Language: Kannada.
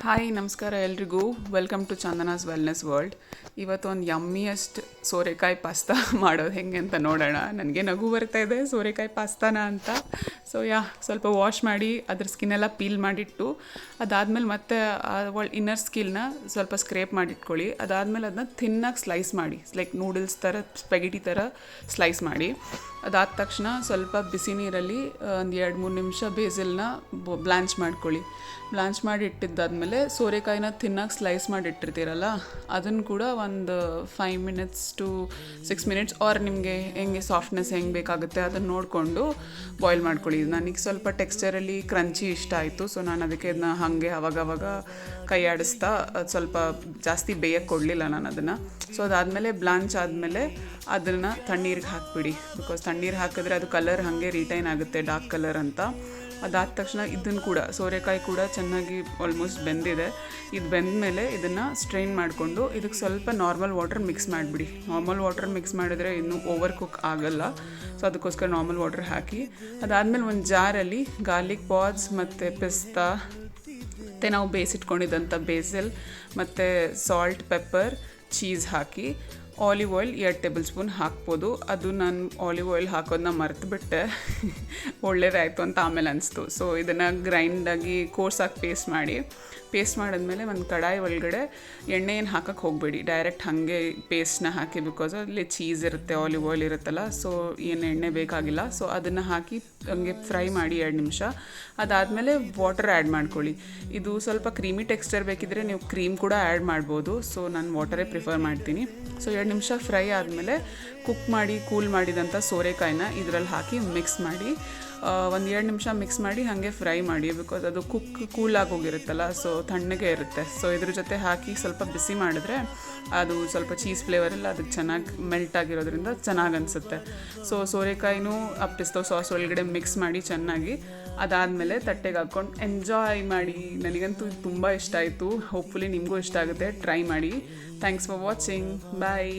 ಹಾಯ್ ನಮಸ್ಕಾರ ಎಲ್ರಿಗೂ. Welcome to Chandana's wellness world. ಇವತ್ತು ಒಂದು ಯಮ್ಮಿಯಸ್ಟ್ ಸೋರೆಕಾಯಿ ಪಾಸ್ತಾ ಮಾಡೋದು ಹೆಂಗೆ ಅಂತ ನೋಡೋಣ. ನನಗೆ ನಗು ಬರ್ತಾ ಇದೆ ಸೋರೆಕಾಯಿ ಪಾಸ್ತಾನ ಅಂತ. ಸೊ ಸ್ವಲ್ಪ ವಾಶ್ ಮಾಡಿ ಅದ್ರ ಸ್ಕಿನ್ನೆಲ್ಲ ಪೀಲ್ ಮಾಡಿಟ್ಟು ಅದಾದಮೇಲೆ ಮತ್ತೆ ಇನ್ನರ್ ಸ್ಕಿನ್ನ ಸ್ವಲ್ಪ ಸ್ಕ್ರೇಪ್ ಮಾಡಿಟ್ಕೊಳ್ಳಿ. ಅದಾದಮೇಲೆ ಅದನ್ನ ಥಿನ್ನಾಗಿ ಸ್ಲೈಸ್ ಮಾಡಿ, ಲೈಕ್ ನೂಡಲ್ಸ್ ಥರ ಸ್ಪೆಗಿಟಿ ಥರ ಸ್ಲೈಸ್ ಮಾಡಿ. ಅದಾದ ತಕ್ಷಣ ಸ್ವಲ್ಪ ಬಿಸಿ ನೀರಲ್ಲಿ ಒಂದು 2-3 ನಿಮಿಷ ಬೇಸಿಲ್ನ ಬ್ಲಾಂಚ್ ಮಾಡ್ಕೊಳ್ಳಿ. ಬ್ಲಾಂಚ್ ಮಾಡಿ ಇಟ್ಟಿದ್ದಾದಮೇಲೆ ಸೋರೆಕಾಯಿನ ತಿನ್ನಾಗಿ ಸ್ಲೈಸ್ ಮಾಡಿ ಇಟ್ಟಿರ್ತೀರಲ್ಲ ಅದನ್ನು ಕೂಡ ಒಂದು 5 minutes to 6 minutes ಆರ್ ನಿಮಗೆ ಹೆಂಗೆ ಸಾಫ್ಟ್ನೆಸ್ ಹೆಂಗೆ ಬೇಕಾಗುತ್ತೆ ಅದನ್ನು ನೋಡಿಕೊಂಡು ಬಾಯ್ಲ್ ಮಾಡ್ಕೊಳ್ಳಿ. ನನಗೆ ಸ್ವಲ್ಪ ಟೆಕ್ಸ್ಚರಲ್ಲಿ ಕ್ರಂಚಿ ಇಷ್ಟ ಆಯಿತು, ಸೊ ನಾನು ಅದಕ್ಕೆ ಇದನ್ನ ಹಾಗೆ ಅವಾಗವಾಗ ಕೈ ಆಡಿಸ್ತಾ ಸ್ವಲ್ಪ ಜಾಸ್ತಿ ಬೇಯಕ್ಕೆ ಕೊಡಲಿಲ್ಲ ನಾನು ಅದನ್ನು. ಸೊ ಅದಾದಮೇಲೆ ಬ್ಲಾಂಚ್ ಆದಮೇಲೆ ಅದನ್ನು ತಣ್ಣೀರಿಗೆ ಹಾಕಿಬಿಡಿ. ಬಿಕಾಸ್ ತಣ್ಣೀರು ಹಾಕಿದ್ರೆ ಅದು ಕಲರ್ ಹಾಗೆ ರಿಟೈನ್ ಆಗುತ್ತೆ, ಡಾರ್ಕ್ ಕಲರ್ ಅಂತ. ಅದಾದ ತಕ್ಷಣ ಇದನ್ನು ಕೂಡ ಸೋರೆಕಾಯಿ ಕೂಡ ಚೆನ್ನಾಗಿ ಆಲ್ಮೋಸ್ಟ್ ಬೆಂದಿದೆ. ಇದು ಬೆಂದಮೇಲೆ ಇದನ್ನು ಸ್ಟ್ರೈನ್ ಮಾಡಿಕೊಂಡು ಇದಕ್ಕೆ ಸ್ವಲ್ಪ ನಾರ್ಮಲ್ ವಾಟರ್ ಮಿಕ್ಸ್ ಮಾಡಿಬಿಡಿ. ನಾರ್ಮಲ್ ವಾಟರ್ ಮಿಕ್ಸ್ ಮಾಡಿದ್ರೆ ಇನ್ನೂ ಓವರ್ ಕುಕ್ ಆಗೋಲ್ಲ, ಸೊ ಅದಕ್ಕೋಸ್ಕರ ನಾರ್ಮಲ್ ವಾಟರ್ ಹಾಕಿ. ಅದಾದಮೇಲೆ ಒಂದು ಜಾರಲ್ಲಿ ಗಾರ್ಲಿಕ್ ಪಾಡ್ಸ್ ಮತ್ತು ಪಿಸ್ತಾ ಮತ್ತು ನಾವು ಬೇಯಿಸಿಟ್ಕೊಂಡಿದ್ದಂಥ ಬೇಸಲ್ ಮತ್ತು ಸಾಲ್ಟ್, ಪೆಪ್ಪರ್, ಚೀಸ್ ಹಾಕಿ ಆಲಿವ್ ಆಯಿಲ್ 2 ಟೇಬಲ್ ಸ್ಪೂನ್ ಹಾಕ್ಬೋದು. ಅದು ನಾನು ಆಲಿವ್ ಆಯಿಲ್ ಹಾಕೋದನ್ನ ಮರೆತುಬಿಟ್ಟೆ, ಒಳ್ಳೇದಾಯಿತು ಅಂತ ಆಮೇಲೆ ಅನಿಸ್ತು. ಸೊ ಇದನ್ನು ಗ್ರೈಂಡಾಗಿ ಕೋರ್ಸಾಗಿ ಪೇಸ್ಟ್ ಮಾಡಿದ್ಮೇಲೆ ಒಂದು ಕಡಾಯಿ ಒಳಗಡೆ ಎಣ್ಣೆ ಏನು ಹಾಕೋಕ್ಕೆ ಹೋಗಬೇಡಿ, ಡೈರೆಕ್ಟ್ ಹಾಗೆ ಪೇಸ್ಟ್ನ ಹಾಕಿ. ಬಿಕಾಸ್ ಅಲ್ಲಿ ಚೀಸ್ ಇರುತ್ತೆ, ಆಲಿವ್ ಆಯಿಲ್ ಇರುತ್ತಲ್ಲ, ಸೊ ಏನು ಎಣ್ಣೆ ಬೇಕಾಗಿಲ್ಲ. ಸೊ ಅದನ್ನು ಹಾಕಿ ಹಂಗೆ ಫ್ರೈ ಮಾಡಿ 2 ನಿಮಿಷ. ಅದಾದಮೇಲೆ ವಾಟರ್ ಆ್ಯಡ್ ಮಾಡ್ಕೊಳ್ಳಿ. ಇದು ಸ್ವಲ್ಪ ಕ್ರೀಮಿ ಟೆಕ್ಸ್ಚರ್ ಬೇಕಿದ್ದರೆ ನೀವು ಕ್ರೀಮ್ ಕೂಡ ಆ್ಯಡ್ ಮಾಡ್ಬೋದು, ಸೊ ನಾನು ವಾಟರೇ ಪ್ರಿಫರ್ ಮಾಡ್ತೀನಿ. ಸೊ 2 ನಿಮಿಷ ಫ್ರೈ ಆದಮೇಲೆ ಕುಕ್ ಮಾಡಿ ಕೂಲ್ ಮಾಡಿದಂಥ ಸೋರೆಕಾಯಿನ ಇದರಲ್ಲಿ ಹಾಕಿ ಮಿಕ್ಸ್ ಮಾಡಿ ಒಂದು 2 ನಿಮಿಷ ಮಿಕ್ಸ್ ಮಾಡಿ ಹಾಗೆ ಫ್ರೈ ಮಾಡಿ. ಬಿಕಾಸ್ ಅದು ಕೂಲಾಗಿ ಹೋಗಿರುತ್ತಲ್ಲ, ಸೊ ತಣ್ಣಗೆ ಇರುತ್ತೆ. ಸೊ ಇದ್ರ ಜೊತೆ ಹಾಕಿ ಸ್ವಲ್ಪ ಬಿಸಿ ಮಾಡಿದ್ರೆ ಅದು ಸ್ವಲ್ಪ ಚೀಸ್ ಫ್ಲೇವರೆಲ್ಲ ಅದಕ್ಕೆ ಚೆನ್ನಾಗಿ ಮೆಲ್ಟ್ ಆಗಿರೋದ್ರಿಂದ ಚೆನ್ನಾಗಿ ಅನಿಸುತ್ತೆ. ಸೊ ಸೋರೆಕಾಯಿನೂ ಆ ಪಿಸ್ತಾ ಸಾಸ್ ಒಳಗಡೆ ಮಿಕ್ಸ್ ಮಾಡಿ ಚೆನ್ನಾಗಿ, ಅದಾದಮೇಲೆ ತಟ್ಟೆಗೆ ಹಾಕ್ಕೊಂಡು ಎಂಜಾಯ್ ಮಾಡಿ. ನನಗಂತೂ ತುಂಬ ಇಷ್ಟ ಆಯಿತು. ಹೋಪ್ಫುಲಿ ನಿಮಗೂ ಇಷ್ಟ ಆಗುತ್ತೆ, ಟ್ರೈ ಮಾಡಿ. Thanks for watching. ಬಾಯ್.